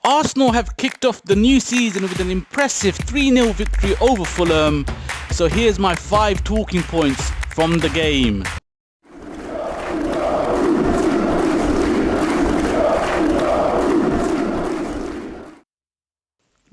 Arsenal have kicked off the new season with an impressive 3-0 victory over Fulham. So here's my 5 talking points from the game.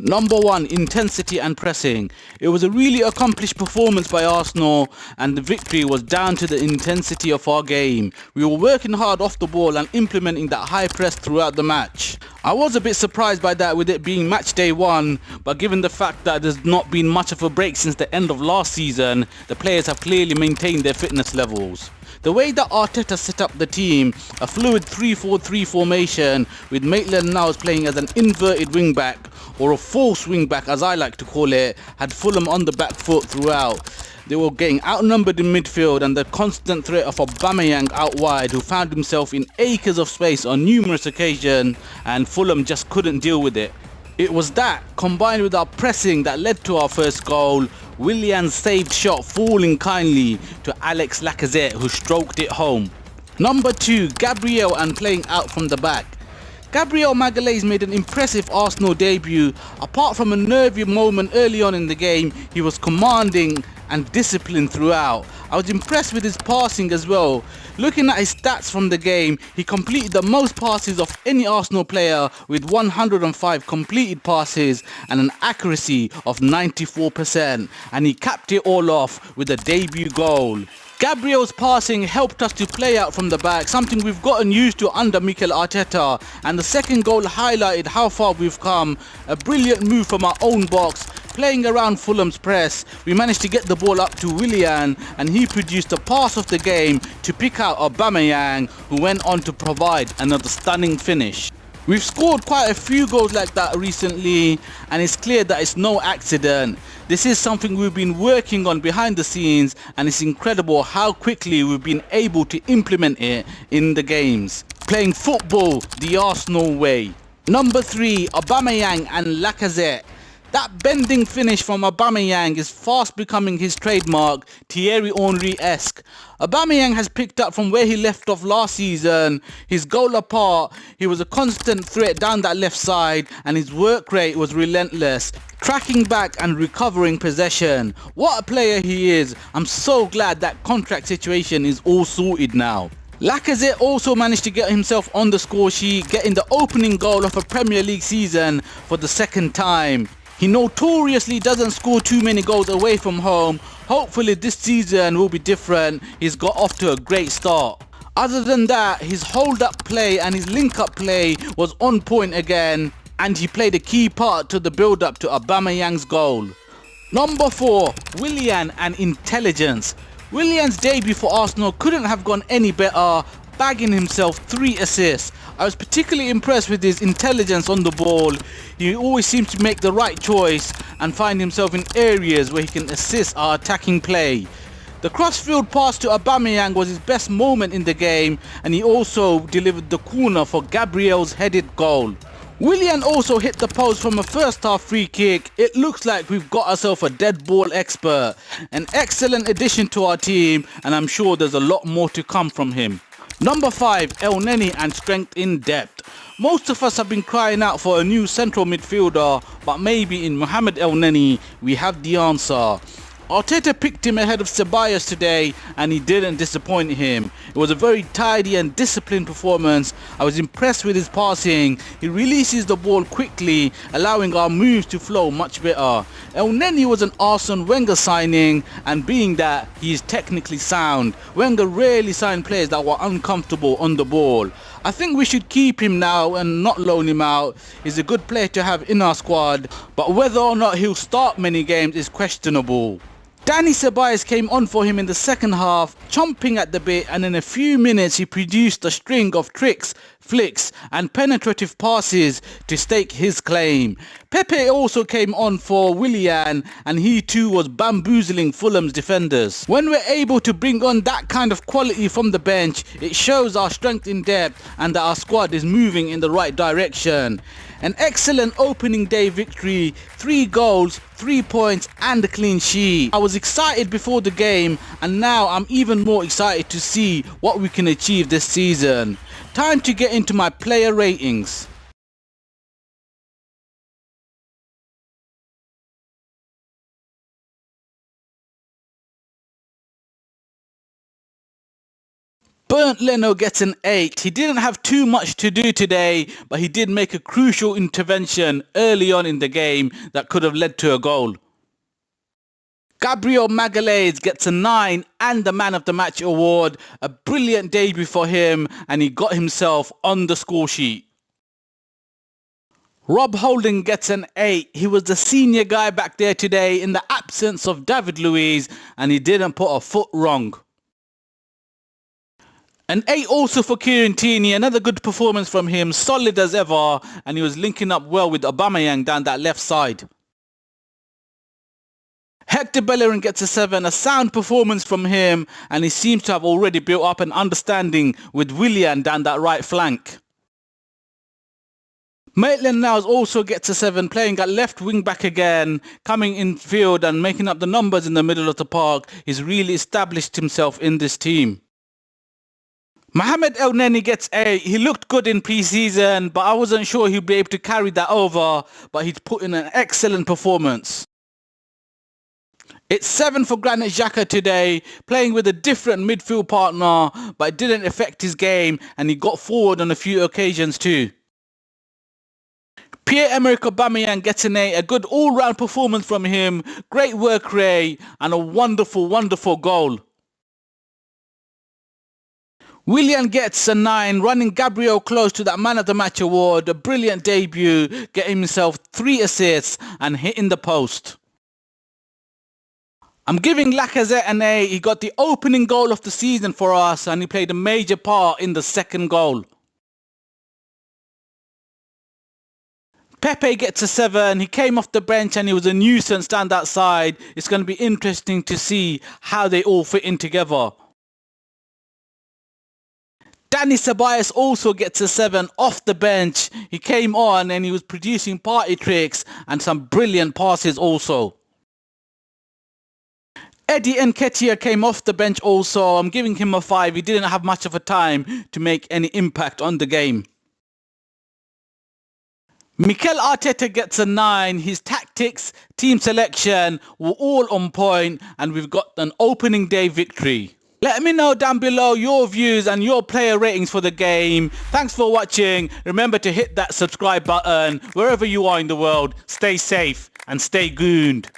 Number 1, intensity and pressing. It was a really accomplished performance by Arsenal, and the victory was down to the intensity of our game. We were working hard off the ball and implementing that high press throughout the match. I was a bit surprised by that with it being match day 1, but given the fact that there's not been much of a break since the end of last season, the players have clearly maintained their fitness levels. The way that Arteta set up the team, a fluid 3-4-3 formation with Maitland-Niles playing as an inverted wing-back, or a false wing-back as I like to call it, had Fulham on the back foot throughout. They were getting outnumbered in midfield, and the constant threat of Aubameyang out wide, who found himself in acres of space on numerous occasions, and Fulham just couldn't deal with it. It was that, combined with our pressing, that led to our first goal. Willian's saved shot falling kindly to Alex Lacazette, who stroked it home. Number 2, Gabriel and playing out from the back. Gabriel Magalhaes made an impressive Arsenal debut. Apart from a nervy moment early on in the game, he was commanding and disciplined throughout. I was impressed with his passing as well. Looking at his stats from the game, he completed the most passes of any Arsenal player with 105 completed passes and an accuracy of 94%, and he capped it all off with a debut goal. Gabriel's passing helped us to play out from the back, something we've gotten used to under Mikel Arteta, and the second goal highlighted how far we've come. A brilliant move from our own box, playing around Fulham's press. We managed to get the ball up to Willian, and he produced a pass of the game to pick out Aubameyang, who went on to provide another stunning finish. We've scored quite a few goals like that recently, and it's clear that it's no accident. This is something we've been working on behind the scenes, and it's incredible how quickly we've been able to implement it in the games. Playing football the Arsenal way. Number 3, Aubameyang and Lacazette. That bending finish from Aubameyang is fast becoming his trademark, Thierry Henry-esque. Aubameyang has picked up from where he left off last season. His goal apart, he was a constant threat down that left side, and his work rate was relentless, tracking back and recovering possession. What a player he is. I'm so glad that contract situation is all sorted now. Lacazette also managed to get himself on the score sheet, getting the opening goal of a Premier League season for the second time. He notoriously doesn't score too many goals away from home. Hopefully this season will be different. He's got off to a great start. Other than that, his hold-up play and his link-up play was on point again, and he played a key part to the build-up to Aubameyang's goal. Number 4, Willian and intelligence. Willian's debut for Arsenal couldn't have gone any better, bagging himself 3 assists. I was particularly impressed with his intelligence on the ball. He always seems to make the right choice and find himself in areas where he can assist our attacking play. The cross-field pass to Aubameyang was his best moment in the game, and he also delivered the corner for Gabriel's headed goal. Willian also hit the post from a first half free kick. It looks like we've got ourselves a dead ball expert. An excellent addition to our team, and I'm sure there's a lot more to come from him. Number 5, Elneny and strength in depth. Most of us have been crying out for a new central midfielder, but maybe in Mohamed Elneny we have the answer. Arteta picked him ahead of Ceballos today, and he didn't disappoint him. It was a very tidy and disciplined performance. I was impressed with his passing. He releases the ball quickly, allowing our moves to flow much better. Elneny was an Arsene Wenger signing, and being that he is technically sound, Wenger rarely signed players that were uncomfortable on the ball. I think we should keep him now and not loan him out. He's a good player to have in our squad, but whether or not he'll start many games is questionable. Dani Ceballos came on for him in the second half, chomping at the bit, and in a few minutes he produced a string of tricks, flicks and penetrative passes to stake his claim. Pepe also came on for Willian, and he too was bamboozling Fulham's defenders. When we're able to bring on that kind of quality from the bench, it shows our strength in depth and that our squad is moving in the right direction. An excellent opening day victory, 3 goals, 3 points and a clean sheet. I was excited before the game, and now I'm even more excited to see what we can achieve this season. Time to get into my player ratings. Bernd Leno gets an 8. He didn't have too much to do today, but he did make a crucial intervention early on in the game that could have led to a goal. Gabriel Magalhaes gets a 9 and the Man of the Match award. A brilliant debut for him, and he got himself on the score sheet. Rob Holding gets an 8. He was the senior guy back there today in the absence of David Luiz, and he didn't put a foot wrong. An 8 also for Kieran Tierney, another good performance from him, solid as ever, and he was linking up well with Aubameyang down that left side. Hector Bellerin gets a 7, a sound performance from him, and he seems to have already built up an understanding with Willian down that right flank. Maitland-Niles also gets a 7, playing at left wing back again, coming in field and making up the numbers in the middle of the park. He's really established himself in this team. Mohamed Elneny gets 8. He looked good in pre-season, but I wasn't sure he'd be able to carry that over, but he's put in an excellent performance. It's 7 for Granit Xhaka today, playing with a different midfield partner, but it didn't affect his game, and he got forward on a few occasions too. Pierre-Emerick Aubameyang gets an 8, a good all-round performance from him, great work rate, and a wonderful, wonderful goal. Willian gets a 9, running Gabriel close to that Man of the Match award. A brilliant debut, getting himself 3 assists and hitting the post. I'm giving Lacazette an 8. He got the opening goal of the season for us, and he played a major part in the second goal. Pepe gets a 7. He came off the bench and he was a nuisance down that side. It's going to be interesting to see how they all fit in together. Dani Ceballos also gets a 7 off the bench. He came on and he was producing party tricks and some brilliant passes also. Eddie Nketiah came off the bench also. I'm giving him a 5. He didn't have much of a time to make any impact on the game. Mikel Arteta gets a 9. His tactics, team selection were all on point, and we've got an opening day victory. Let me know down below your views and your player ratings for the game. Thanks for watching. Remember to hit that subscribe button wherever you are in the world. Stay safe and stay gooned.